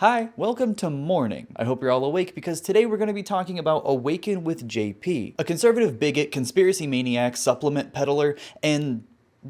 Hi, welcome to Morning. I hope you're all awake because today we're going to be talking about Awaken with JP, a conservative bigot, conspiracy maniac, supplement peddler, and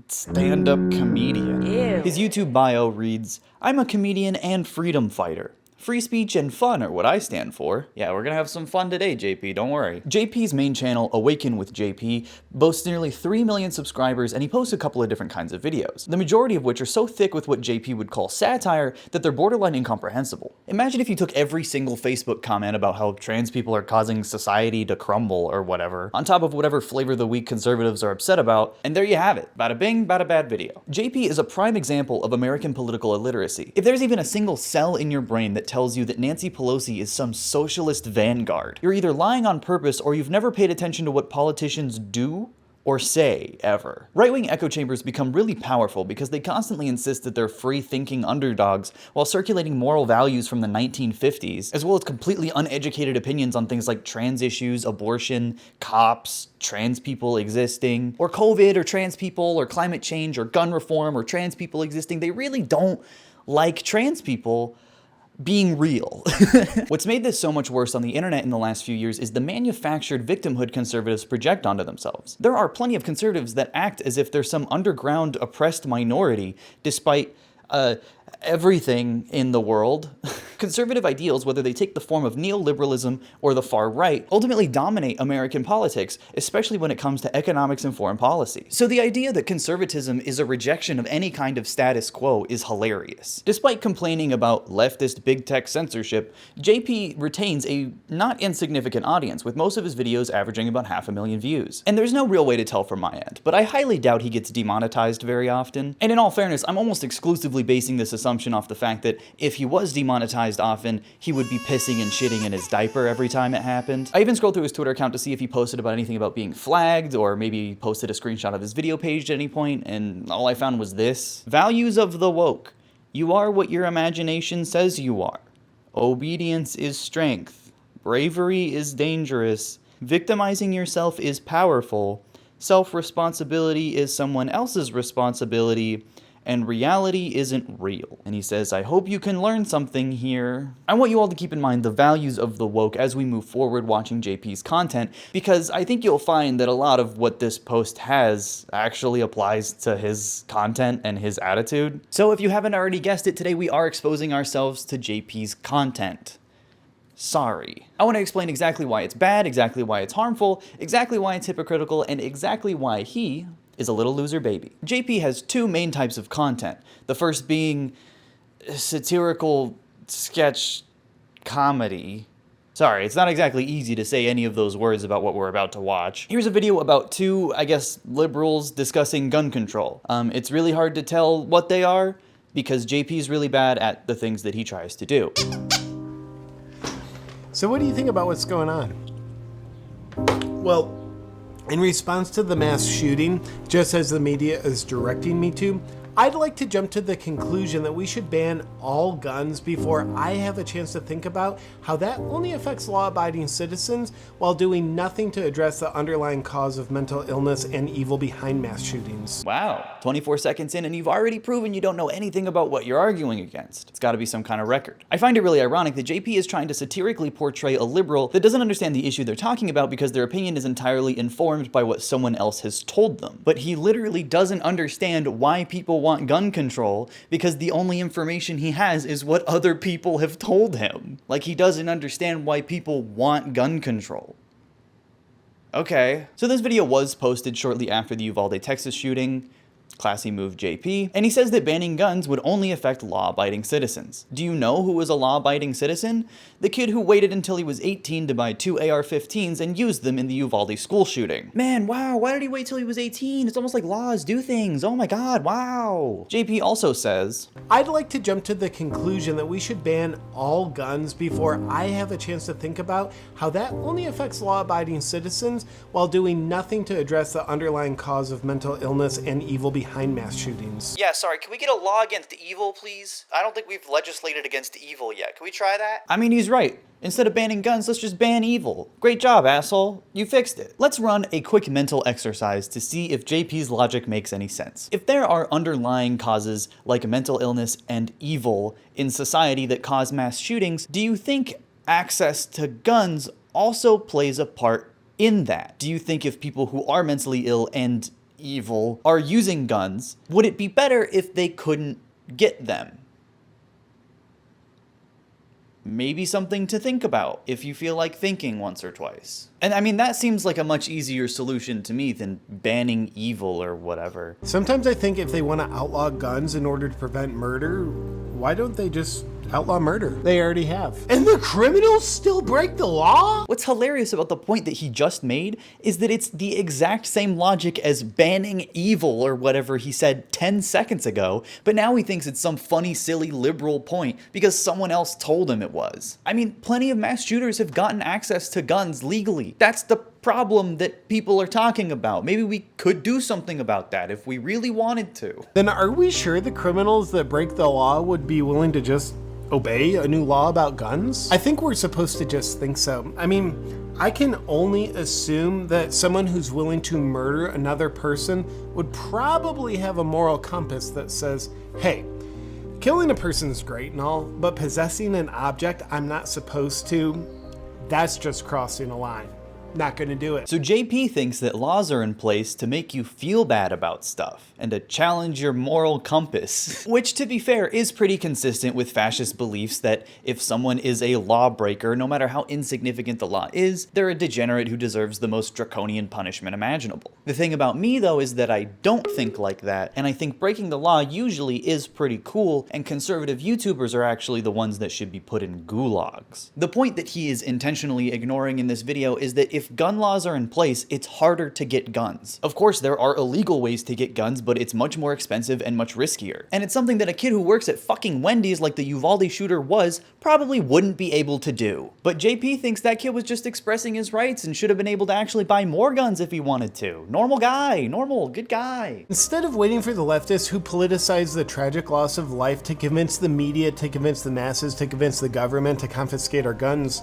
stand-up comedian. Ew. His YouTube bio reads, "I'm a comedian and freedom fighter. Free speech and fun are what I stand for." Yeah, we're gonna have some fun today, JP, don't worry. JP's main channel, Awaken with JP, boasts nearly 3 million subscribers, and he posts a couple of different kinds of videos, the majority of which are so thick with what JP would call satire that they're borderline incomprehensible. Imagine if you took every single Facebook comment about how trans people are causing society to crumble or whatever, on top of whatever flavor the week conservatives are upset about, and there you have it. Bada bing, bada bad video. JP is a prime example of American political illiteracy. If there's even a single cell in your brain that tells you that Nancy Pelosi is some socialist vanguard, you're either lying on purpose or you've never paid attention to what politicians do or say, ever. Right-wing echo chambers become really powerful because they constantly insist that they're free-thinking underdogs while circulating moral values from the 1950s, as well as completely uneducated opinions on things like trans issues, abortion, cops, trans people existing, or COVID, or trans people, or climate change, or gun reform, or trans people existing. They really don't like trans people being real. What's made this so much worse on the internet in the last few years is the manufactured victimhood conservatives project onto themselves. There are plenty of conservatives that act as if they're some underground oppressed minority, despite everything in the world. Conservative ideals, whether they take the form of neoliberalism or the far right, ultimately dominate American politics, especially when it comes to economics and foreign policy. So the idea that conservatism is a rejection of any kind of status quo is hilarious. Despite complaining about leftist big tech censorship, JP retains a not insignificant audience, with most of his videos averaging about 500,000 views. And there's no real way to tell from my end, but I highly doubt he gets demonetized very often. And in all fairness, I'm almost exclusively basing this assumption off the fact that if he was demonetized often, he would be pissing and shitting in his diaper every time it happened. I even scrolled through his Twitter account to see if he posted about anything about being flagged, or maybe posted a screenshot of his video page at any point, and all I found was this. Values of the woke. You are what your imagination says you are. Obedience is strength. Bravery is dangerous. Victimizing yourself is powerful. Self-responsibility is someone else's responsibility. And reality isn't real. And he says, I hope you can learn something here. I want you all to keep in mind the values of the woke as we move forward watching JP's content, because I think you'll find that a lot of what this post has actually applies to his content and his attitude. So if you haven't already guessed it, today we are exposing ourselves to JP's content. Sorry. I want to explain exactly why it's bad, exactly why it's harmful, exactly why it's hypocritical, and exactly why he is a little loser baby. JP has two main types of content. The first being satirical sketch comedy. Sorry, it's not exactly easy to say any of those words about what we're about to watch. Here's a video about two, I guess, liberals discussing gun control. It's really hard to tell what they are because JP's really bad at the things that he tries to do. So what do you think about what's going on? Well, in response to the mass shooting, just as the media is directing me to, I'd like to jump to the conclusion that we should ban all guns before I have a chance to think about how that only affects law-abiding citizens while doing nothing to address the underlying cause of mental illness and evil behind mass shootings. Wow, 24 seconds in and you've already proven you don't know anything about what you're arguing against. It's gotta be some kind of record. I find it really ironic that JP is trying to satirically portray a liberal that doesn't understand the issue they're talking about because their opinion is entirely informed by what someone else has told them. But he literally doesn't understand why people want gun control because the only information he has is what other people have told him. Like, he doesn't understand why people want gun control. Okay. So this video was posted shortly after the Uvalde, Texas shooting. Classy move, JP. And he says that banning guns would only affect law-abiding citizens. Do you know who was a law-abiding citizen? The kid who waited until he was 18 to buy 2 AR-15s and used them in the Uvalde school shooting. Man, wow, why did he wait till he was 18? It's almost like laws do things. Oh my god, wow. JP also says, I'd like to jump to the conclusion that we should ban all guns before I have a chance to think about how that only affects law-abiding citizens while doing nothing to address the underlying cause of mental illness and evil behind mass shootings. Yeah, sorry, can we get a law against evil, please? I don't think we've legislated against evil yet. Can we try that? I mean, he's right. Instead of banning guns, let's just ban evil. Great job, asshole. You fixed it. Let's run a quick mental exercise to see if JP's logic makes any sense. If there are underlying causes like mental illness and evil in society that cause mass shootings, do you think access to guns also plays a part in that? Do you think if people who are mentally ill and evil are using guns, would it be better if they couldn't get them? Maybe something to think about if you feel like thinking once or twice. And I mean, that seems like a much easier solution to me than banning evil or whatever. Sometimes I think if they want to outlaw guns in order to prevent murder, why don't they just outlaw murder? They already have. And the criminals still break the law? What's hilarious about the point that he just made is that it's the exact same logic as banning evil or whatever he said 10 seconds ago, but now he thinks it's some funny, silly liberal point because someone else told him it was. I mean, plenty of mass shooters have gotten access to guns legally. That's the problem that people are talking about. Maybe we could do something about that if we really wanted to. Then are we sure the criminals that break the law would be willing to just obey a new law about guns? I think we're supposed to just think so. I mean, I can only assume that someone who's willing to murder another person would probably have a moral compass that says, hey, killing a person is great and all, but possessing an object I'm not supposed to, that's just crossing a line. Not gonna do it. So JP thinks that laws are in place to make you feel bad about stuff and to challenge your moral compass, which to be fair is pretty consistent with fascist beliefs that if someone is a lawbreaker, no matter how insignificant the law is, they're a degenerate who deserves the most draconian punishment imaginable. The thing about me though is that I don't think like that, and I think breaking the law usually is pretty cool, and conservative YouTubers are actually the ones that should be put in gulags. The point that he is intentionally ignoring in this video is that if gun laws are in place, it's harder to get guns. Of course, there are illegal ways to get guns, but it's much more expensive and much riskier. And it's something that a kid who works at fucking Wendy's like the Uvalde shooter was probably wouldn't be able to do. But JP thinks that kid was just expressing his rights and should have been able to actually buy more guns if he wanted to. Normal guy, normal, good guy. Instead of waiting for the leftists who politicize the tragic loss of life to convince the media, to convince the masses, to convince the government to confiscate our guns,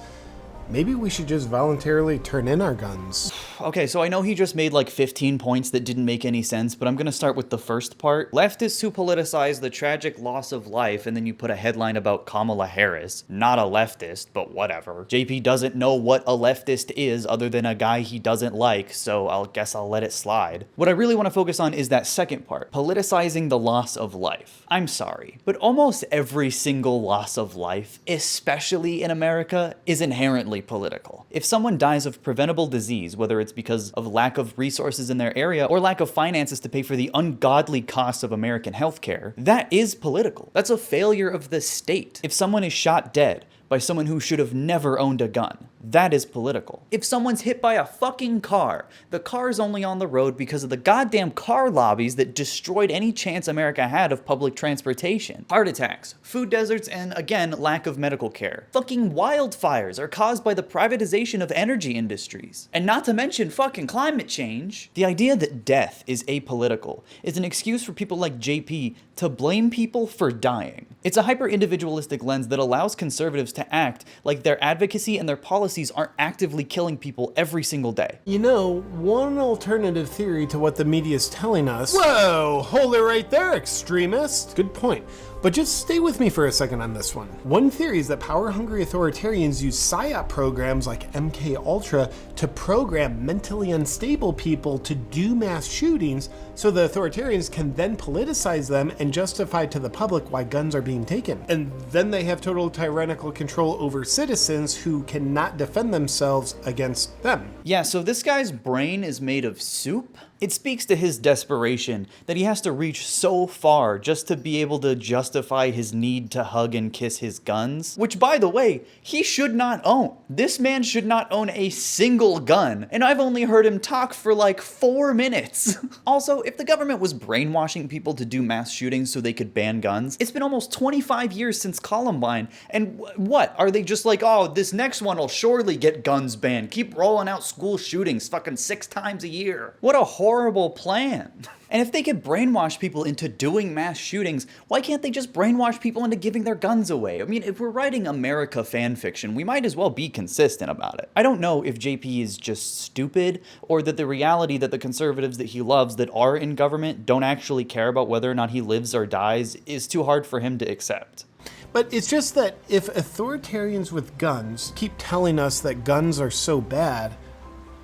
maybe we should just voluntarily turn in our guns. Okay, so I know he just made like 15 points that didn't make any sense, but I'm gonna start with the first part. Leftists who politicize the tragic loss of life, and then you put a headline about Kamala Harris. Not a leftist, but whatever. JP doesn't know what a leftist is other than a guy he doesn't like, so I guess I'll let it slide. What I really want to focus on is that second part, politicizing the loss of life. I'm sorry, but almost every single loss of life, especially in America, is inherently political. If someone dies of preventable disease, whether it's because of lack of resources in their area or lack of finances to pay for the ungodly costs of American healthcare, that is political. That's a failure of the state. If someone is shot dead by someone who should have never owned a gun, that is political. If someone's hit by a fucking car, the car's only on the road because of the goddamn car lobbies that destroyed any chance America had of public transportation. Heart attacks, food deserts, and again, lack of medical care. Fucking wildfires are caused by the privatization of energy industries. And not to mention fucking climate change. The idea that death is apolitical is an excuse for people like JP to blame people for dying. It's a hyper-individualistic lens that allows conservatives to act like their advocacy and their policies aren't actively killing people every single day. You know, one alternative theory to what the media is telling us— whoa, hold it right there, extremist. Good point. But just stay with me for a second on this one. One theory is that power-hungry authoritarians use PSYOP programs like MKUltra to program mentally unstable people to do mass shootings so the authoritarians can then politicize them and justify to the public why guns are being taken. And then they have total tyrannical control over citizens who cannot defend themselves against them. Yeah, so this guy's brain is made of soup? It speaks to his desperation that he has to reach so far just to be able to justify his need to hug and kiss his guns, which, by the way, he should not own. This man should not own a single gun, and I've only heard him talk for like 4 minutes. Also, if the government was brainwashing people to do mass shootings so they could ban guns, it's been almost 25 years since Columbine, and what? Are they just like, oh, this next one will surely get guns banned, keep rolling out school shootings fucking 6 times a year? What a horrible plan. And if they could brainwash people into doing mass shootings, why can't they just brainwash people into giving their guns away? I mean, if we're writing America fan fiction, we might as well be consistent about it. I don't know if JP is just stupid, or that the reality that the conservatives that he loves that are in government don't actually care about whether or not he lives or dies is too hard for him to accept. But it's just that if authoritarians with guns keep telling us that guns are so bad,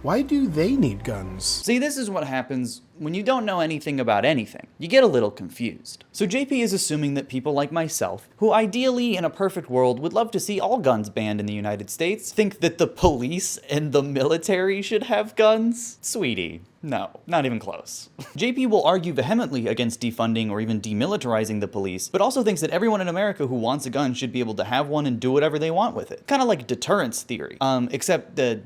why do they need guns? See, this is what happens when you don't know anything about anything. You get a little confused. So JP is assuming that people like myself, who ideally in a perfect world would love to see all guns banned in the United States, think that the police and the military should have guns? Sweetie, no, not even close. JP will argue vehemently against defunding or even demilitarizing the police, but also thinks that everyone in America who wants a gun should be able to have one and do whatever they want with it. Kind of like deterrence theory, except that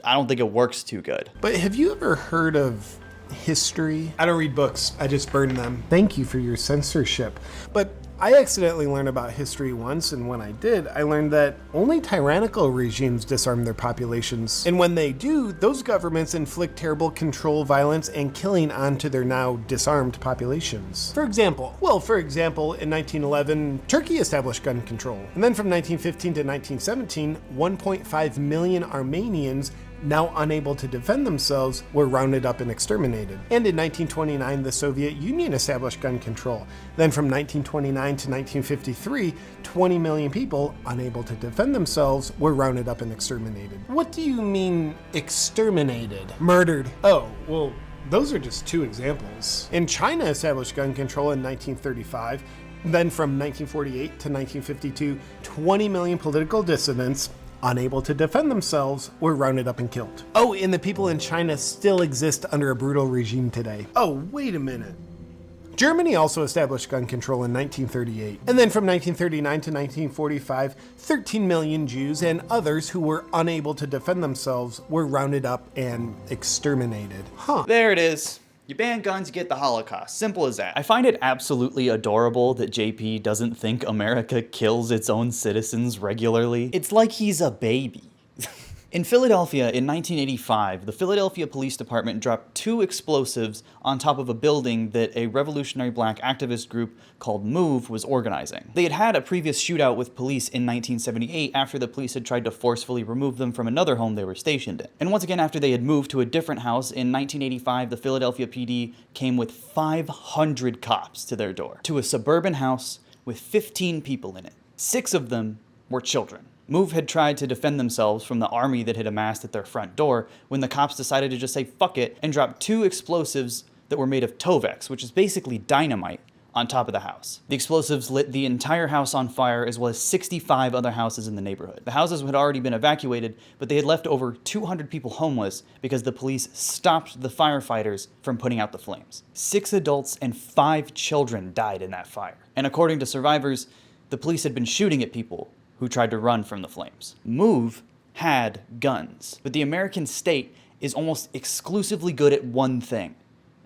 I don't think it works too good. But have you ever heard of history? I don't read books, I just burn them. Thank you for your censorship. But I accidentally learned about history once, and when I did, I learned that only tyrannical regimes disarm their populations. And when they do, those governments inflict terrible control, violence, and killing onto their now disarmed populations. For example, in 1911, Turkey established gun control. And then from 1915 to 1917, 1.5 million Armenians, now unable to defend themselves, were rounded up and exterminated. And in 1929, the Soviet Union established gun control. Then from 1929 to 1953, 20 million people, unable to defend themselves, were rounded up and exterminated. What do you mean, exterminated? Murdered. Oh, well, those are just two examples. And China established gun control in 1935. Then from 1948 to 1952, 20 million political dissidents, unable to defend themselves, were rounded up and killed. Oh, and the people in China still exist under a brutal regime today. Oh, wait a minute. Germany also established gun control in 1938. And then from 1939 to 1945, 13 million Jews and others who were unable to defend themselves were rounded up and exterminated. There it is. You ban guns, you get the Holocaust. Simple as that. I find it absolutely adorable that JP doesn't think America kills its own citizens regularly. It's like he's a baby. In Philadelphia in 1985, the Philadelphia Police Department dropped 2 explosives on top of a building that a revolutionary black activist group called MOVE was organizing. They had had a previous shootout with police in 1978 after the police had tried to forcefully remove them from another home they were stationed in. And once again, after they had moved to a different house in 1985, the Philadelphia PD came with 500 cops to their door, to a suburban house with 15 people in it. 6 of them were children. MOVE had tried to defend themselves from the army that had amassed at their front door when the cops decided to just say fuck it and drop 2 explosives that were made of Tovex, which is basically dynamite, on top of the house. The explosives lit the entire house on fire, as well as 65 other houses in the neighborhood. The houses had already been evacuated, but they had left over 200 people homeless because the police stopped the firefighters from putting out the flames. 6 adults and 5 children died in that fire. And according to survivors, the police had been shooting at people who tried to run from the flames. MOVE had guns, but the American state is almost exclusively good at one thing,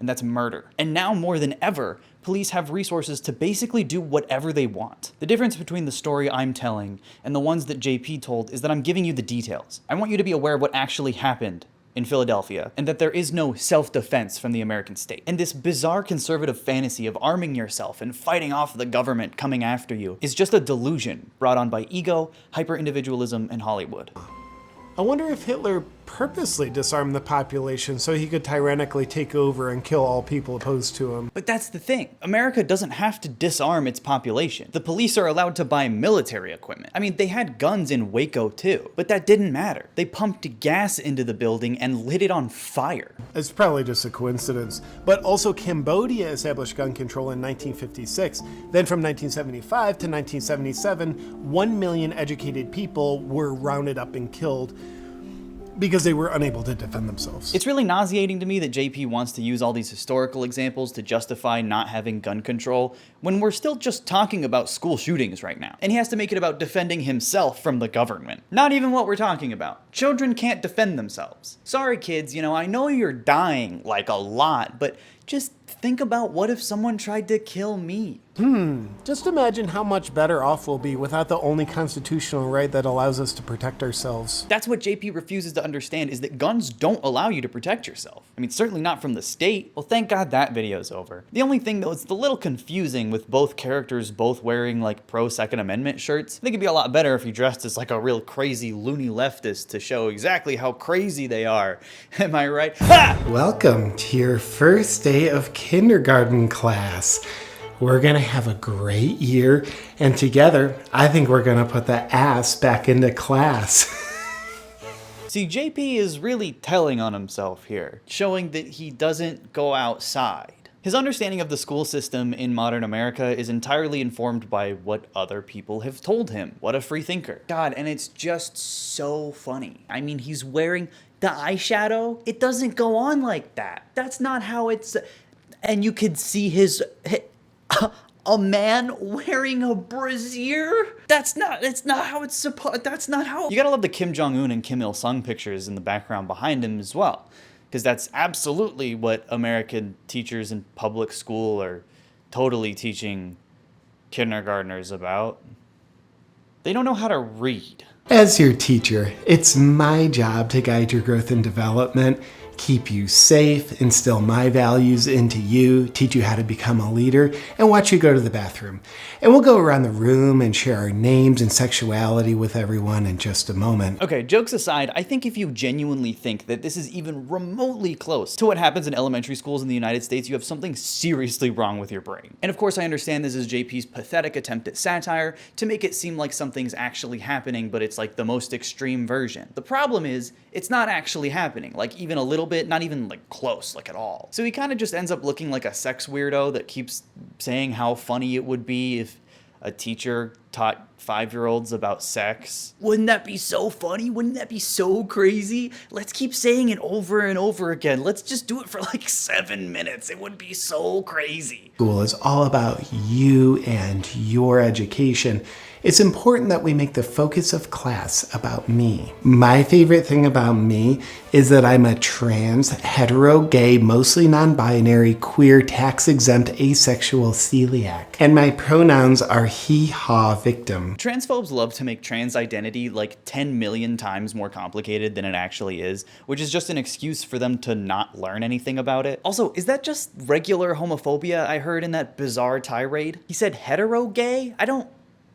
and that's murder. And now more than ever, police have resources to basically do whatever they want. The difference between the story I'm telling and the ones that JP told is that I'm giving you the details. I want you to be aware of what actually happened in Philadelphia, and that there is no self-defense from the American state. And this bizarre conservative fantasy of arming yourself and fighting off the government coming after you is just a delusion brought on by ego, hyper-individualism, and Hollywood. I wonder if Hitler purposely disarmed the population so he could tyrannically take over and kill all people opposed to him. But that's the thing. America doesn't have to disarm its population. The police are allowed to buy military equipment. I mean, they had guns in Waco too, but that didn't matter. They pumped gas into the building and lit it on fire. It's probably just a coincidence. But also Cambodia established gun control in 1956. Then from 1975 to 1977, 1 million educated people were rounded up and killed because they were unable to defend themselves. It's really nauseating to me that JP wants to use all these historical examples to justify not having gun control when we're still just talking about school shootings right now. And he has to make it about defending himself from the government. Not even what we're talking about. Children can't defend themselves. Sorry kids, I know you're dying like a lot, but Just think about what if someone tried to kill me? Just imagine how much better off we'll be without the only constitutional right that allows us to protect ourselves. That's what JP refuses to understand, is that guns don't allow you to protect yourself. I mean, certainly not from the state. Well, thank God that video's over. The only thing though, it's a little confusing with both characters both wearing like pro-Second Amendment shirts. I think it'd be a lot better if he dressed as like a real crazy loony leftist to show exactly how crazy they are. Am I right? Ha! Welcome to your first day of kindergarten class. We're gonna have a great year, and together, I think we're gonna put the ass back into class. See, JP is really telling on himself here, showing that he doesn't go outside. His understanding of the school system in modern America is entirely informed by what other people have told him. What a free thinker. God, and it's just so funny. I mean, he's wearing the eyeshadow. It doesn't go on like that. That's not how it's... And you could see a man wearing a brassiere? That's not how it's supposed... That's not how... You gotta love the Kim Jong-un and Kim Il-sung pictures in the background behind him as well. Because that's absolutely what American teachers in public school are totally teaching kindergartners about. They don't know how to read. As your teacher, it's my job to guide your growth and development, keep you safe, instill my values into you, teach you how to become a leader, and watch you go to the bathroom. And we'll go around the room and share our names and sexuality with everyone in just a moment. Okay, jokes aside, I think if you genuinely think that this is even remotely close to what happens in elementary schools in the United States, you have something seriously wrong with your brain. And of course, I understand this is JP's pathetic attempt at satire to make it seem like something's actually happening, but it's like the most extreme version. The problem is, it's not actually happening, like even a little bit, not even like close, like at all. So he kind of just ends up looking like a sex weirdo that keeps saying how funny it would be if a teacher taught 5-year-olds about sex. Wouldn't that be so funny? Wouldn't that be so crazy? Let's keep saying it over and over again. Let's just do it for like 7 minutes. It would be so crazy. School is all about you and your education. It's important that we make the focus of class about me. My favorite thing about me is that I'm a trans, hetero, gay, mostly non-binary, queer, tax-exempt, asexual celiac. And my pronouns are he, ha, victim. Transphobes love to make trans identity like 10 million times more complicated than it actually is, which is just an excuse for them to not learn anything about it. Also, is that just regular homophobia I heard in that bizarre tirade? He said hetero gay? I don't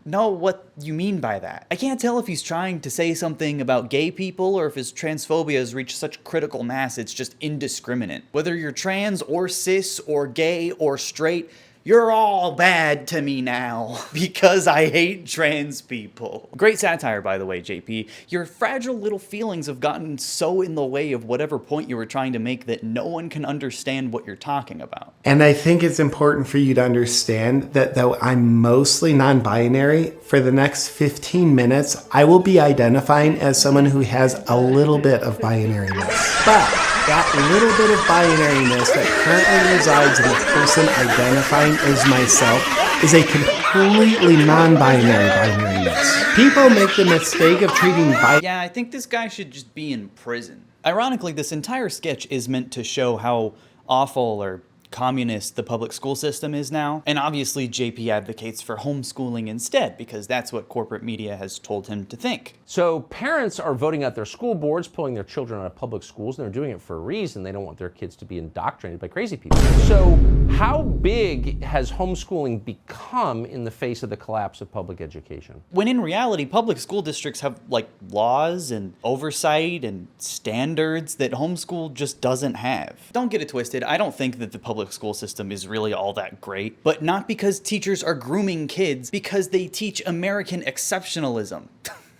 know what you mean by that. I can't tell if he's trying to say something about gay people or if his transphobia has reached such critical mass it's just indiscriminate. Whether you're trans or cis or gay or straight, you're all bad to me now because I hate trans people. Great satire, by the way, JP. Your fragile little feelings have gotten so in the way of whatever point you were trying to make that no one can understand what you're talking about. And I think it's important for you to understand that though I'm mostly non-binary, for the next 15 minutes, I will be identifying as someone who has a little bit of binariness. But that little bit of binariness that currently resides in the person identifying as myself is a completely non-binary binariness. People make the mistake of treating Yeah, I think this guy should just be in prison. Ironically, this entire sketch is meant to show how awful or communist the public school system is now. And obviously JP advocates for homeschooling instead because that's what corporate media has told him to think. So parents are voting out their school boards, pulling their children out of public schools, and they're doing it for a reason. They don't want their kids to be indoctrinated by crazy people. So how big has homeschooling become in the face of the collapse of public education? When in reality, public school districts have like laws and oversight and standards that homeschool just doesn't have. Don't get it twisted. I don't think that the public school system is really all that great, but not because teachers are grooming kids, because they teach American exceptionalism.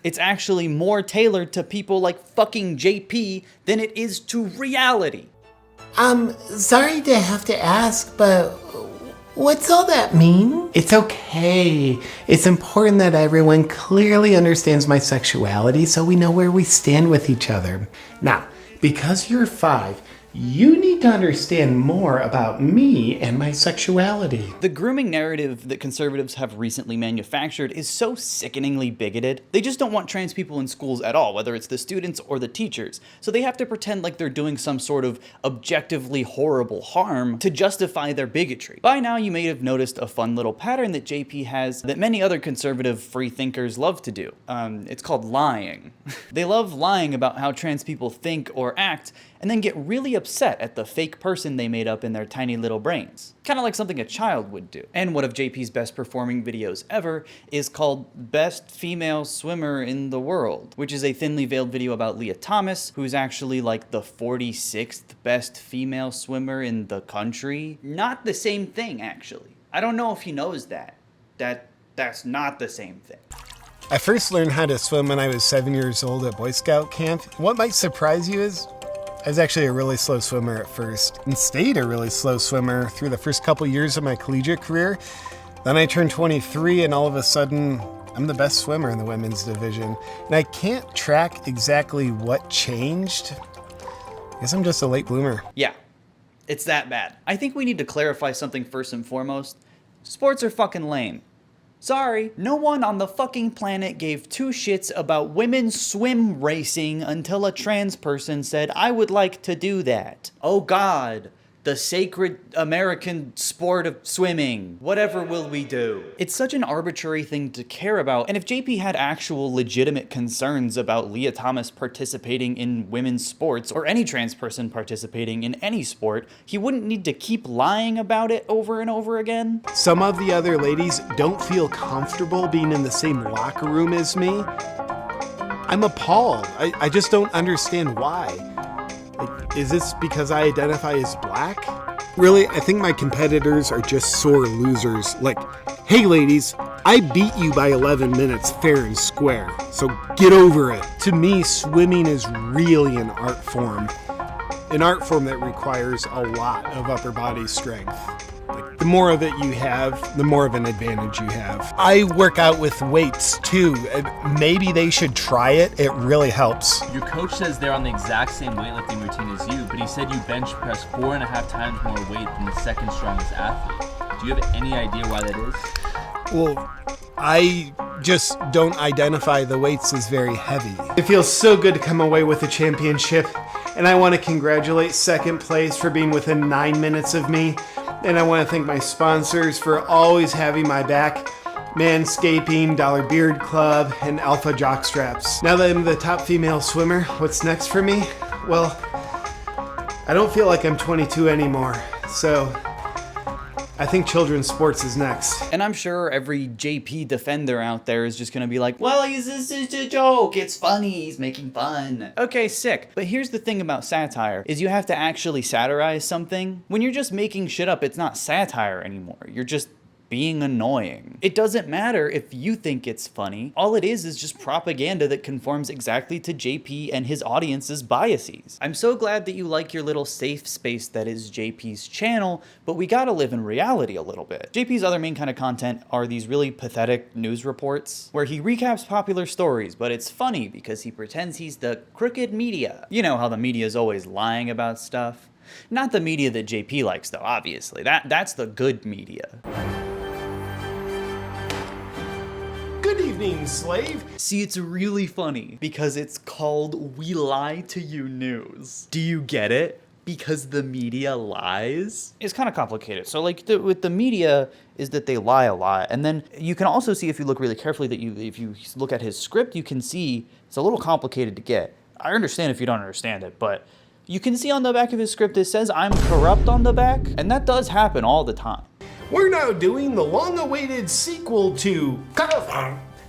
It's actually more tailored to people like fucking JP than it is to reality. Sorry to have to ask, but what's all that mean? It's okay. It's important that everyone clearly understands my sexuality so we know where we stand with each other. Now, because you're 5, you need to understand more about me and my sexuality. The grooming narrative that conservatives have recently manufactured is so sickeningly bigoted. They just don't want trans people in schools at all, whether it's the students or the teachers. So they have to pretend like they're doing some sort of objectively horrible harm to justify their bigotry. By now, you may have noticed a fun little pattern that JP has that many other conservative free thinkers love to do. It's called lying. They love lying about how trans people think or act, and then get really upset at the fake person they made up in their tiny little brains. Kind of like something a child would do. And one of JP's best performing videos ever is called Best Female Swimmer in the World, which is a thinly veiled video about Leah Thomas, who's actually like the 46th best female swimmer in the country. Not the same thing, actually. I don't know if he knows that. That's not the same thing. I first learned how to swim when I was 7 years old at Boy Scout camp. What might surprise you is I was actually a really slow swimmer at first, and stayed a really slow swimmer through the first couple years of my collegiate career. Then I turned 23, and all of a sudden, I'm the best swimmer in the women's division. And I can't track exactly what changed. I guess I'm just a late bloomer. Yeah, it's that bad. I think we need to clarify something first and foremost. Sports are fucking lame. Sorry, no one on the fucking planet gave two shits about women's swim racing until a trans person said, I would like to do that. Oh God, the sacred American sport of swimming. Whatever will we do? It's such an arbitrary thing to care about, and if JP had actual legitimate concerns about Leah Thomas participating in women's sports, or any trans person participating in any sport, he wouldn't need to keep lying about it over and over again. Some of the other ladies don't feel comfortable being in the same locker room as me. I'm appalled. I just don't understand why. Like, is this because I identify as black? Really, I think my competitors are just sore losers. Like, hey ladies, I beat you by 11 minutes fair and square, so get over it. To me, swimming is really an art form that requires a lot of upper body strength. Like, the more of it you have, the more of an advantage you have. I work out with weights too. Maybe they should try it. It really helps. Your coach says they're on the exact same weightlifting routine as you, but he said you bench press 4.5 times more weight than the second strongest athlete. Do you have any idea why that is? Well, I just don't identify the weights as very heavy. It feels so good to come away with a championship, and I want to congratulate second place for being within 9 minutes of me. And I want to thank my sponsors for always having my back. Manscaping, Dollar Beard Club, and Alpha Jock Straps. Now that I'm the top female swimmer, what's next for me? Well, I don't feel like I'm 22 anymore, so I think children's sports is next. And I'm sure every JP defender out there is just gonna be like, well, this is a joke, it's funny, he's making fun. Okay, sick. But here's the thing about satire, is you have to actually satirize something. When you're just making shit up, it's not satire anymore. You're just being annoying. It doesn't matter if you think it's funny. All it is just propaganda that conforms exactly to JP and his audience's biases. I'm so glad that you like your little safe space that is JP's channel, but we gotta live in reality a little bit. JP's other main kind of content are these really pathetic news reports where he recaps popular stories, but it's funny because he pretends he's the crooked media. You know how the media is always lying about stuff. Not the media that JP likes though, obviously. That's the good media. Good evening, slave. See, it's really funny because it's called We Lie to You News. Do you get it? Because the media lies? It's kind of complicated. So like with the media is that they lie a lot. And then you can also see if you look really carefully that if you look at his script, you can see it's a little complicated to get. I understand if you don't understand it, but you can see on the back of his script it says I'm corrupt on the back, and that does happen all the time. We're now doing the long-awaited sequel to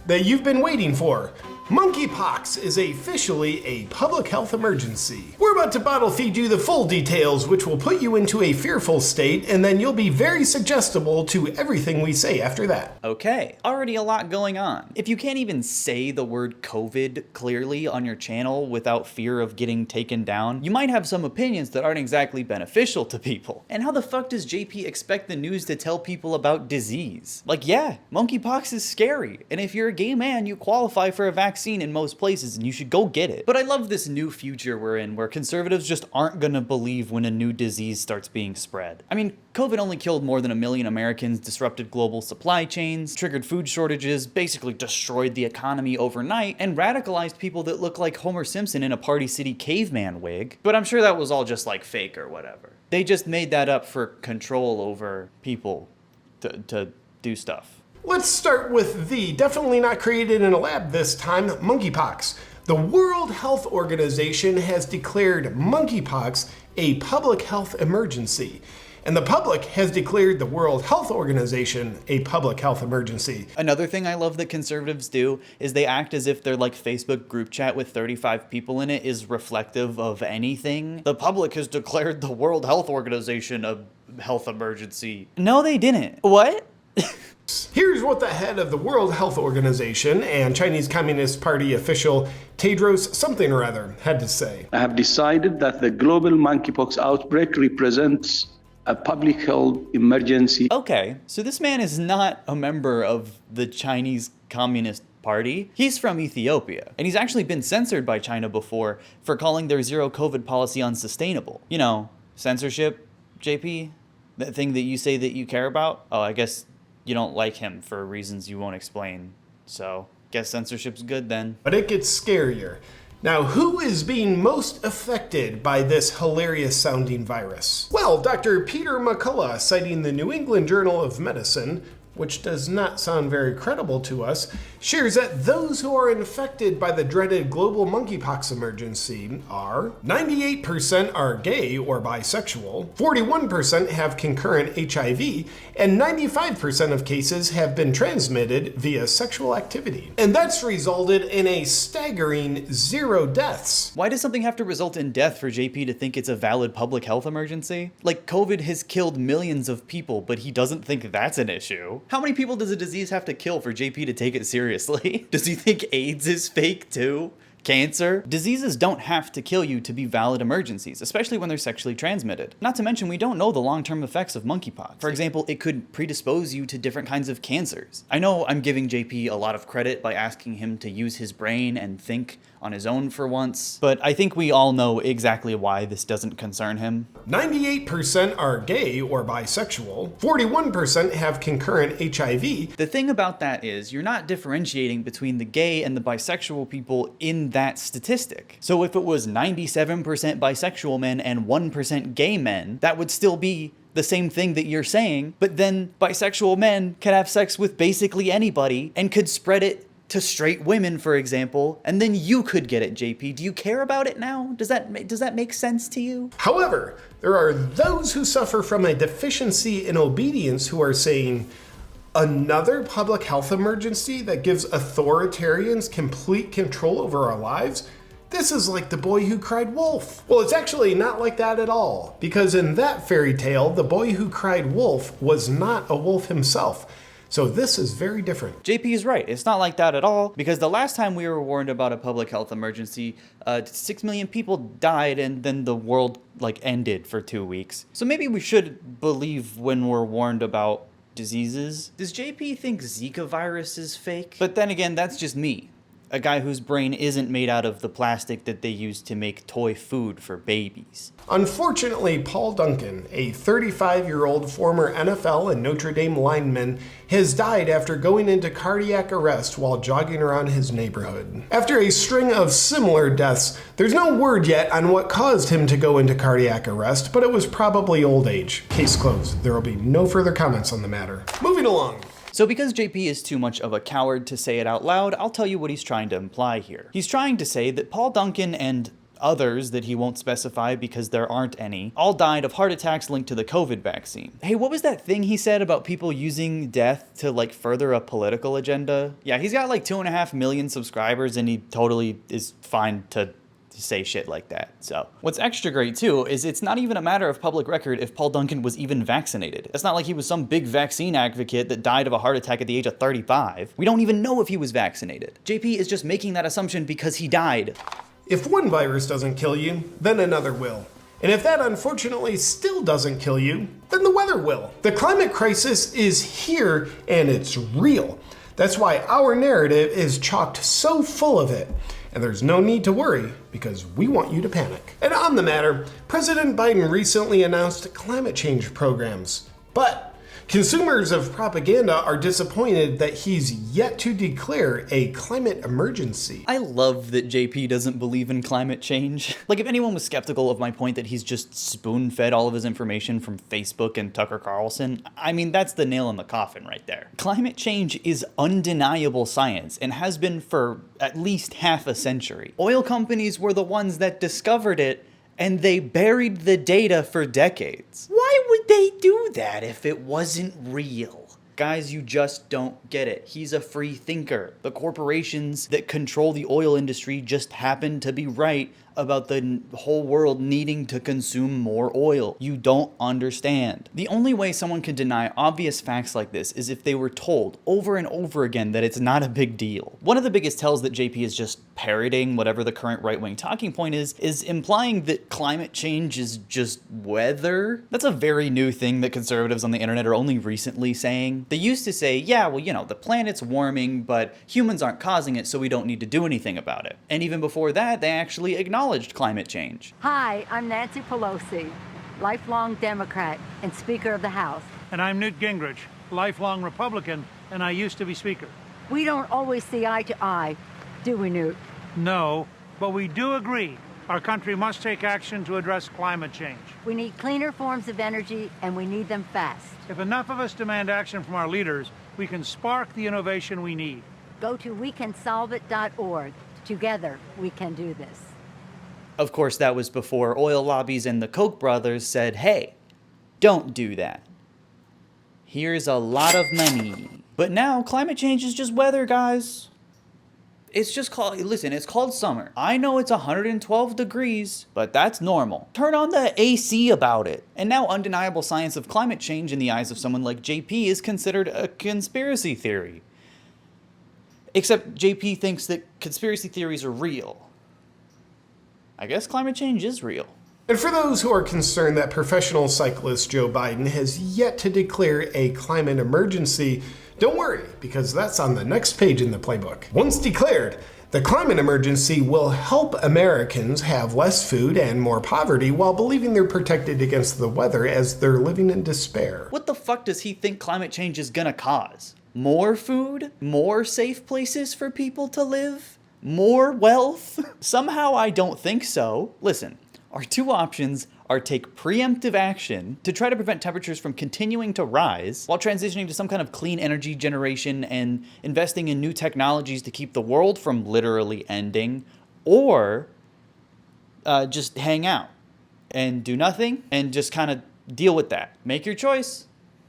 that you've been waiting for. Monkeypox is officially a public health emergency. We're about to bottle feed you the full details, which will put you into a fearful state, and then you'll be very suggestible to everything we say after that. Okay, already a lot going on. If you can't even say the word COVID clearly on your channel without fear of getting taken down, you might have some opinions that aren't exactly beneficial to people. And how the fuck does JP expect the news to tell people about disease? Like, yeah, monkeypox is scary, and if you're a gay man, you qualify for a vaccine vaccine in most places and you should go get it. But I love this new future we're in where conservatives just aren't gonna believe when a new disease starts being spread. I mean, COVID only killed more than 1 million Americans, disrupted global supply chains, triggered food shortages, basically destroyed the economy overnight, and radicalized people that look like Homer Simpson in a Party City caveman wig. But I'm sure that was all just like fake or whatever. They just made that up for control over people to do stuff. Let's start with the definitely not created in a lab this time, monkeypox. The World Health Organization has declared monkeypox a public health emergency. And the public has declared the World Health Organization a public health emergency. Another thing I love that conservatives do is they act as if their like Facebook group chat with 35 people in it is reflective of anything. The public has declared the World Health Organization a health emergency. No, they didn't. What? Here's what the head of the World Health Organization and Chinese Communist Party official Tedros something or other had to say. I have decided that the global monkeypox outbreak represents a public health emergency. Okay, so this man is not a member of the Chinese Communist Party. He's from Ethiopia, and he's actually been censored by China before for calling their zero COVID policy unsustainable. You know, censorship, JP? That thing that you say that you care about? Oh, I guess you don't like him for reasons you won't explain. So, guess censorship's good then. But it gets scarier. Now, who is being most affected by this hilarious sounding virus? Well, Dr. Peter McCullough, citing the New England Journal of Medicine, which does not sound very credible to us, shares that those who are infected by the dreaded global monkeypox emergency are 98% are gay or bisexual, 41% have concurrent HIV, and 95% of cases have been transmitted via sexual activity. And that's resulted in a staggering 0 deaths. Why does something have to result in death for JP to think it's a valid public health emergency? Like, COVID has killed millions of people, but he doesn't think that's an issue. How many people does a disease have to kill for JP to take it seriously? Does he think AIDS is fake too? Cancer? Diseases don't have to kill you to be valid emergencies, especially when they're sexually transmitted. Not to mention, we don't know the long-term effects of monkeypox. For example, it could predispose you to different kinds of cancers. I know I'm giving JP a lot of credit by asking him to use his brain and think on his own for once, but I think we all know exactly why this doesn't concern him. 98% are gay or bisexual, 41% have concurrent HIV. The thing about that is you're not differentiating between the gay and the bisexual people in that statistic. So if it was 97% bisexual men and 1% gay men, that would still be the same thing that you're saying, but then bisexual men could have sex with basically anybody and could spread it to straight women, for example, and then you could get it, JP. Do you care about it now? Does that make sense to you? However, there are those who suffer from a deficiency in obedience who are saying, another public health emergency that gives authoritarians complete control over our lives? This is like the boy who cried wolf. Well, it's actually not like that at all, because in that fairy tale, the boy who cried wolf was not a wolf himself. So this is very different. JP is right. It's not like that at all, because the last time we were warned about a public health emergency, 6 million people died and then the world ended for 2 weeks. So maybe we should believe when we're warned about diseases. Does JP think Zika virus is fake? But then again, that's just me. A guy whose brain isn't made out of the plastic that they use to make toy food for babies. Unfortunately, Paul Duncan, a 35-year-old former NFL and Notre Dame lineman, has died after going into cardiac arrest while jogging around his neighborhood. After a string of similar deaths, there's no word yet on what caused him to go into cardiac arrest, but it was probably old age. Case closed. There will be no further comments on the matter. Moving along. So because JP is too much of a coward to say it out loud, I'll tell you what he's trying to imply here. He's trying to say that Paul Duncan and others that he won't specify because there aren't any, all died of heart attacks linked to the COVID vaccine. Hey, what was that thing he said about people using death to further a political agenda? Yeah, he's got 2.5 million subscribers and he totally is fine to say shit like that. So what's extra great too is it's not even a matter of public record if Paul Duncan was even vaccinated. It's not like he was some big vaccine advocate that died of a heart attack at the age of 35. We don't even know if he was vaccinated. JP is just making that assumption because he died. If one virus doesn't kill you, then another will. And if that unfortunately still doesn't kill you, then the weather will. The climate crisis is here and it's real. That's why our narrative is chocked so full of it. And there's no need to worry because we want you to panic. And on the matter, President Biden recently announced climate change programs. But consumers of propaganda are disappointed that he's yet to declare a climate emergency. I love that JP doesn't believe in climate change. Like, if anyone was skeptical of my point that he's just spoon-fed all of his information from Facebook and Tucker Carlson, I mean, that's the nail in the coffin right there. Climate change is undeniable science and has been for at least half a century. Oil companies were the ones that discovered it, and they buried the data for decades. Why would they do that if it wasn't real? Guys, you just don't get it. He's a free thinker. The corporations that control the oil industry just happen to be right about the whole world needing to consume more oil. You don't understand. The only way someone can deny obvious facts like this is if they were told over and over again that it's not a big deal. One of the biggest tells that JP is just parroting whatever the current right-wing talking point is implying that climate change is just weather. That's a very new thing that conservatives on the internet are only recently saying. They used to say, yeah, well, you know, the planet's warming, but humans aren't causing it, so we don't need to do anything about it. And even before that, they actually acknowledged climate change. Hi, I'm Nancy Pelosi, lifelong Democrat and Speaker of the House. And I'm Newt Gingrich, lifelong Republican, and I used to be Speaker. We don't always see eye to eye, do we, Newt? No, but we do agree our country must take action to address climate change. We need cleaner forms of energy, and we need them fast. If enough of us demand action from our leaders, we can spark the innovation we need. Go to wecansolveit.org. Together, we can do this. Of course, that was before oil lobbies and the Koch brothers said, hey, don't do that. Here's a lot of money. But now, climate change is just weather, guys. It's just called, listen, it's called summer. I know it's 112 degrees, but that's normal. Turn on the AC about it. And now undeniable science of climate change in the eyes of someone like JP is considered a conspiracy theory. Except JP thinks that conspiracy theories are real. I guess climate change is real. And for those who are concerned that professional cyclist Joe Biden has yet to declare a climate emergency, don't worry, because that's on the next page in the playbook. Once declared, the climate emergency will help Americans have less food and more poverty while believing they're protected against the weather as they're living in despair. What the fuck does he think climate change is gonna cause? More food? More safe places for people to live? More wealth? Somehow I don't think so. Listen, our two options are take preemptive action to try to prevent temperatures from continuing to rise while transitioning to some kind of clean energy generation and investing in new technologies to keep the world from literally ending, or just hang out and do nothing and just kind of deal with that. Make your choice.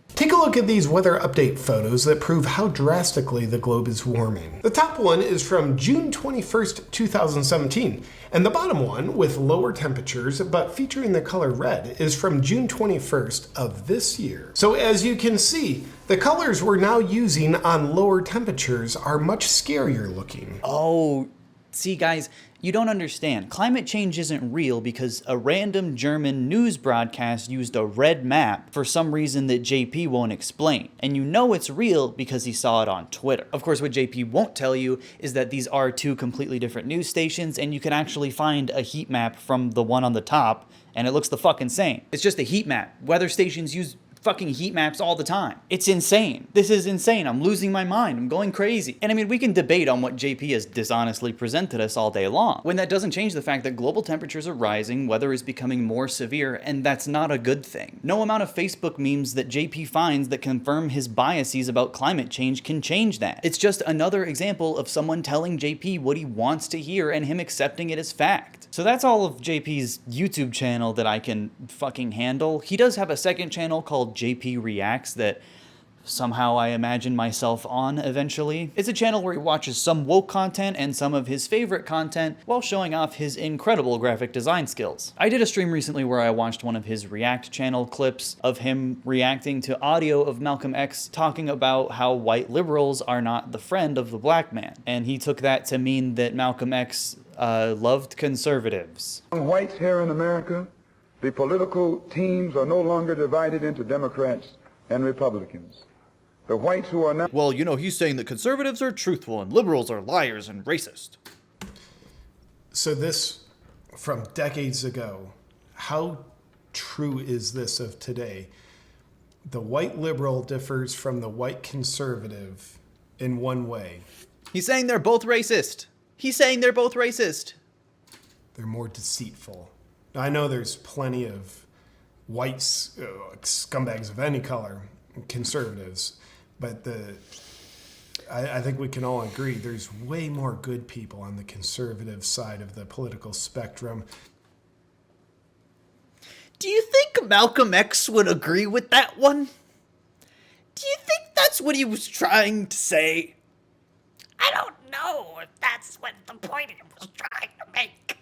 Take a look at these weather update photos that prove how drastically the globe is warming. The top one is from June 21st, 2017, and the bottom one, with lower temperatures but featuring the color red, is from June 21st of this year. So as you can see, the colors we're now using on lower temperatures are much scarier looking. Oh, see guys, you don't understand. Climate change isn't real because a random German news broadcast used a red map for some reason that JP won't explain. And you know it's real because he saw it on Twitter. Of course, what JP won't tell you is that these are two completely different news stations, and you can actually find a heat map from the one on the top, and it looks the fucking same. It's just a heat map. Weather stations use fucking heat maps all the time. It's insane. This is insane. I'm losing my mind. I'm going crazy. And I mean, we can debate on what JP has dishonestly presented us all day long, when that doesn't change the fact that global temperatures are rising, weather is becoming more severe, and that's not a good thing. No amount of Facebook memes that JP finds that confirm his biases about climate change can change that. It's just another example of someone telling JP what he wants to hear and him accepting it as fact. So that's all of JP's YouTube channel that I can fucking handle. He does have a second channel called JP Reacts that somehow I imagine myself on eventually. It's a channel where he watches some woke content and some of his favorite content while showing off his incredible graphic design skills. I did a stream recently where I watched one of his React channel clips of him reacting to audio of Malcolm X talking about how white liberals are not the friend of the black man. And he took that to mean that Malcolm X loved conservatives. Whites here in America, the political teams are no longer divided into Democrats and Republicans. The whites who are now... Well, you know, he's saying that conservatives are truthful and liberals are liars and racist. So this, from decades ago, how true is this of today? The white liberal differs from the white conservative in one way. He's saying they're both racist. He's saying they're both racist. They're more deceitful. Now, I know there's plenty of whites, scumbags of any color, conservatives, but I think we can all agree there's way more good people on the conservative side of the political spectrum. Do you think Malcolm X would agree with that one? Do you think that's what he was trying to say? I don't know if that's what the point he was trying to make.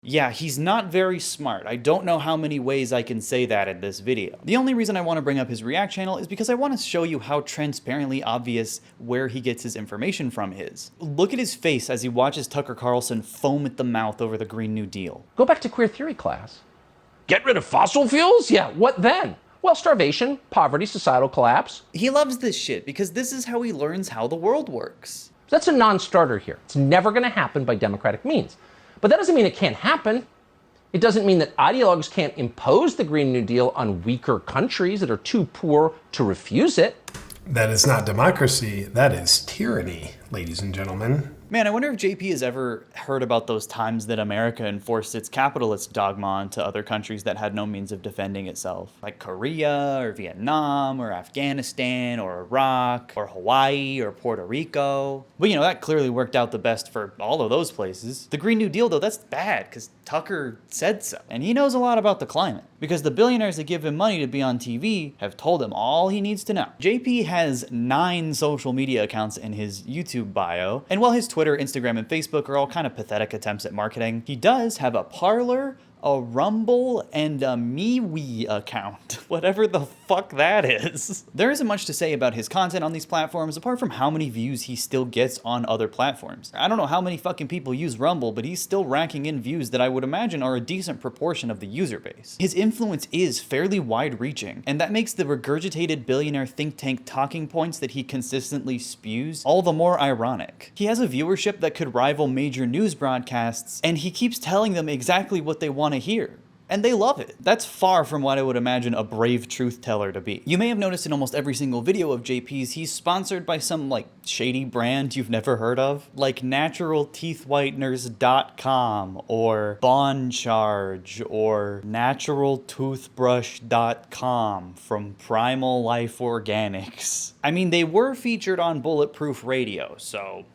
Yeah, he's not very smart. I don't know how many ways I can say that in this video. The only reason I want to bring up his React channel is because I want to show you how transparently obvious where he gets his information from is. Look at his face as he watches Tucker Carlson foam at the mouth over the Green New Deal. Go back to queer theory class. Get rid of fossil fuels? Yeah, what then? Well, starvation, poverty, societal collapse. He loves this shit because this is how he learns how the world works. That's a non-starter here. It's never going to happen by democratic means. But that doesn't mean it can't happen. It doesn't mean that ideologues can't impose the Green New Deal on weaker countries that are too poor to refuse it. That is not democracy, that is tyranny, ladies and gentlemen. Man, I wonder if JP has ever heard about those times that America enforced its capitalist dogma onto other countries that had no means of defending itself. Like Korea, or Vietnam, or Afghanistan, or Iraq, or Hawaii, or Puerto Rico. But you know, that clearly worked out the best for all of those places. The Green New Deal, though, that's bad, because Tucker said so. And he knows a lot about the climate, because the billionaires that give him money to be on TV have told him all he needs to know. JP has 9 social media accounts in his YouTube bio, and while his Twitter, Instagram, and Facebook are all kind of pathetic attempts at marketing, he does have a Parler, a Rumble, and a MeWe account. Whatever the fuck that is. There isn't much to say about his content on these platforms apart from how many views he still gets on other platforms. I don't know how many fucking people use Rumble, but he's still racking in views that I would imagine are a decent proportion of the user base. His influence is fairly wide-reaching, and that makes the regurgitated billionaire think tank talking points that he consistently spews all the more ironic. He has a viewership that could rival major news broadcasts, and he keeps telling them exactly what they want to hear. And they love it. That's far from what I would imagine a brave truth teller to be. You may have noticed in almost every single video of JP's, he's sponsored by some like shady brand you've never heard of, like naturalteethwhiteners.com or Bond Charge or naturaltoothbrush.com from Primal Life Organics. I mean, they were featured on Bulletproof Radio, so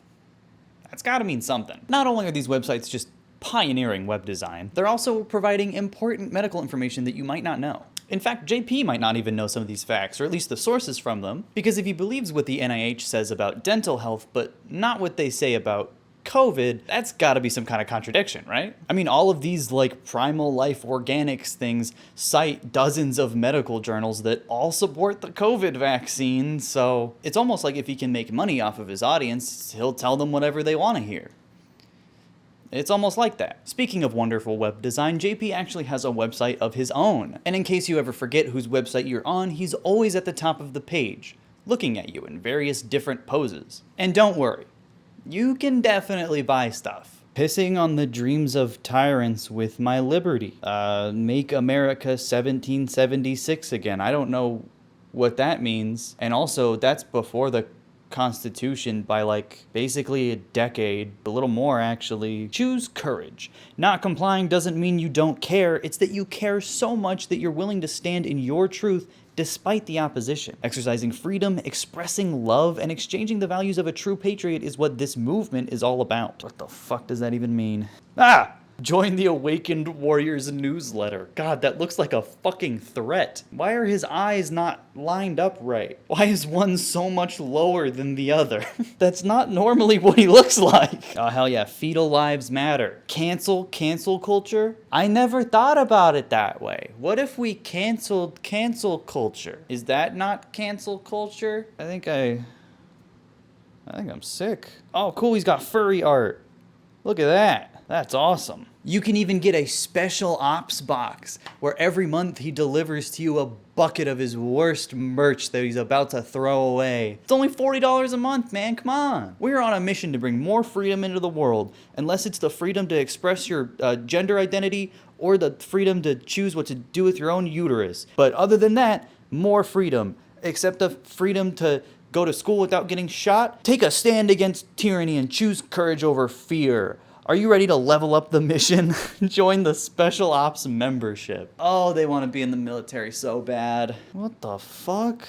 that's gotta mean something. Not only are these websites just pioneering web design, they're also providing important medical information that you might not know. In fact, JP might not even know some of these facts, or at least the sources from them, because if he believes what the NIH says about dental health, but not what they say about COVID, that's gotta be some kind of contradiction, right? I mean, all of these like Primal Life Organics things cite dozens of medical journals that all support the COVID vaccine, so it's almost like if he can make money off of his audience, he'll tell them whatever they want to hear. It's almost like that. Speaking of wonderful web design, JP actually has a website of his own. And in case you ever forget whose website you're on, he's always at the top of the page, looking at you in various different poses. And don't worry, you can definitely buy stuff. Pissing on the dreams of tyrants with my liberty. Make America 1776 again. I don't know what that means. And also, that's before the Constitution by like basically a decade, a little more actually. Choose courage. Not complying doesn't mean you don't care, it's that you care so much that you're willing to stand in your truth despite the opposition. Exercising freedom, expressing love, and exchanging the values of a true patriot is what this movement is all about. What the fuck does that even mean? Join the Awakened Warriors newsletter. God, that looks like a fucking threat. Why are his eyes not lined up right? Why is one so much lower than the other? That's not normally what he looks like. Oh, hell yeah, fetal lives matter. Cancel culture? I never thought about it that way. What if we canceled cancel culture? Is that not cancel culture? I think I'm sick. Oh, cool, he's got furry art. Look at that. That's awesome. You can even get a special ops box where every month he delivers to you a bucket of his worst merch that he's about to throw away. It's only $40 a month, man, come on. We're on a mission to bring more freedom into the world, unless it's the freedom to express your gender identity or the freedom to choose what to do with your own uterus. But other than that, more freedom, except the freedom to go to school without getting shot. Take a stand against tyranny and choose courage over fear. Are you ready to level up the mission? Join the Special Ops membership. Oh, they want to be in the military so bad. What the fuck?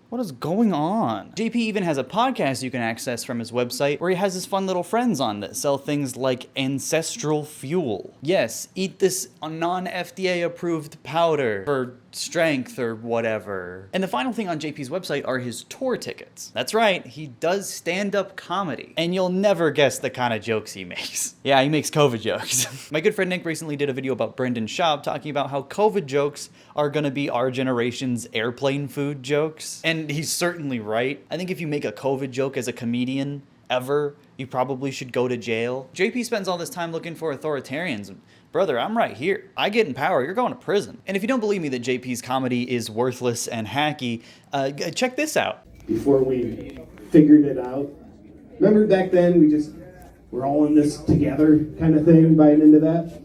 What is going on? JP even has a podcast you can access from his website where he has his fun little friends on that sell things like ancestral fuel. Yes, eat this non-FDA approved powder for strength or whatever. And the final thing on JP's website are his tour tickets. That's right, he does stand-up comedy. And you'll never guess the kind of jokes he makes. Yeah, he makes COVID jokes. My good friend Nick recently did a video about Brendan Schaub talking about how COVID jokes are gonna be our generation's airplane food jokes. And he's certainly right. I think if you make a COVID joke as a comedian, ever, you probably should go to jail. JP spends all this time looking for authoritarians. Brother, I'm right here. I get in power, you're going to prison. And if you don't believe me that JP's comedy is worthless and hacky, check this out. Before we figured it out, remember back then we're all in this together kind of thing, buying into that?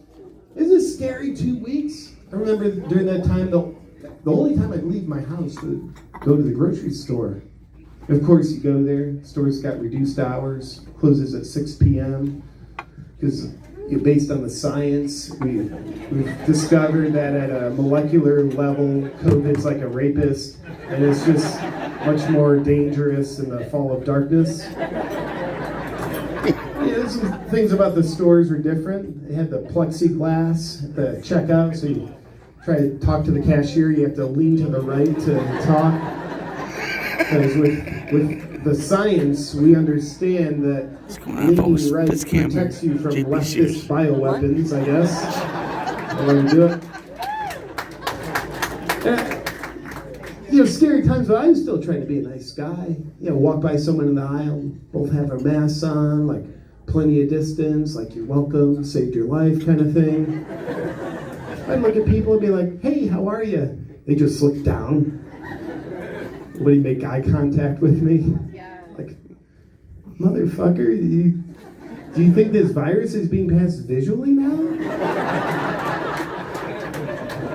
Isn't it scary 2 weeks? I remember during that time, the only time I'd leave my house to go to the grocery store. Of course, you go there, store's got reduced hours, closes at 6 p.m. because based on the science, we've discovered that at a molecular level, COVID's like a rapist, and it's just much more dangerous in the fall of darkness. Some things about the stores were different. They had the plexiglass at the checkout, so you try to talk to the cashier, you have to lean to the right to talk. Because with the science, we understand that leaning right protects you from JP leftist Sears. bioweapons, I guess. I want to do it. Scary times, but I was still trying to be a nice guy. Walk by someone in the aisle, both have our masks on, like plenty of distance, like you're welcome, saved your life kind of thing. I'd look at people and be like, hey, how are you? They just look down. Nobody make eye contact with me. Yeah. Like, motherfucker, do you think this virus is being passed visually now?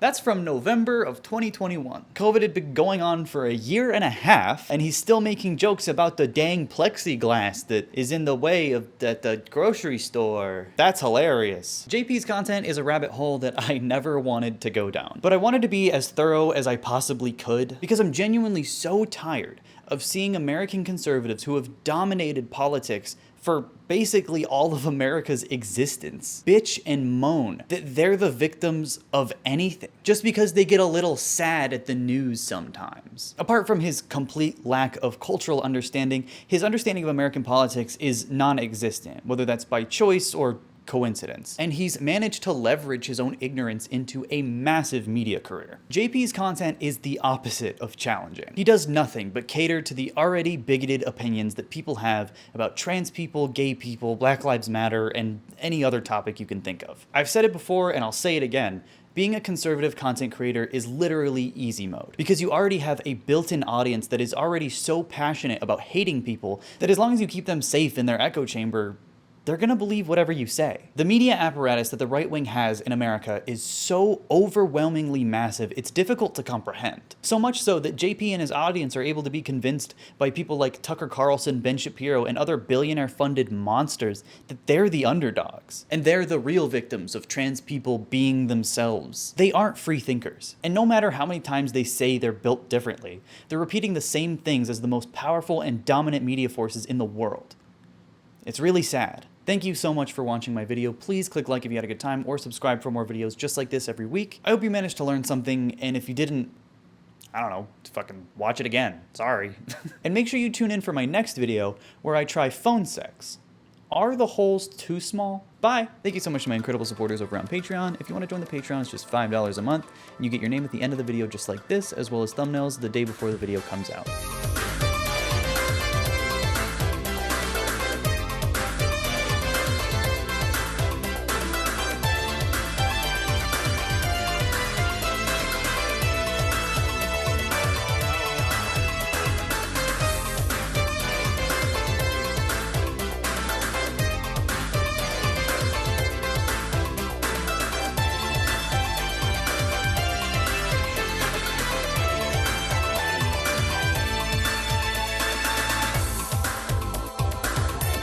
That's from November of 2021. COVID had been going on for a year and a half, and he's still making jokes about the dang plexiglass that is in the way of at the grocery store. That's hilarious. JP's content is a rabbit hole that I never wanted to go down, but I wanted to be as thorough as I possibly could because I'm genuinely so tired of seeing American conservatives who have dominated politics for basically all of America's existence bitch and moan that they're the victims of anything just because they get a little sad at the news sometimes. Apart from his complete lack of cultural understanding, his understanding of American politics is non-existent, whether that's by choice or coincidence. And he's managed to leverage his own ignorance into a massive media career. JP's content is the opposite of challenging. He does nothing but cater to the already bigoted opinions that people have about trans people, gay people, Black Lives Matter, and any other topic you can think of. I've said it before and I'll say it again. Being a conservative content creator is literally easy mode because you already have a built-in audience that is already so passionate about hating people that as long as you keep them safe in their echo chamber, they're gonna believe whatever you say. The media apparatus that the right wing has in America is so overwhelmingly massive, it's difficult to comprehend. So much so that JP and his audience are able to be convinced by people like Tucker Carlson, Ben Shapiro, and other billionaire-funded monsters that they're the underdogs. And they're the real victims of trans people being themselves. They aren't free thinkers. And no matter how many times they say they're built differently, they're repeating the same things as the most powerful and dominant media forces in the world. It's really sad. Thank you so much for watching my video. Please click like if you had a good time or subscribe for more videos just like this every week. I hope you managed to learn something, and if you didn't, I don't know, fucking watch it again. Sorry. And make sure you tune in for my next video where I try phone sex. Are the holes too small? Bye. Thank you so much to my incredible supporters over on Patreon. If you want to join the Patreon, it's just $5 a month, and you get your name at the end of the video just like this, as well as thumbnails the day before the video comes out.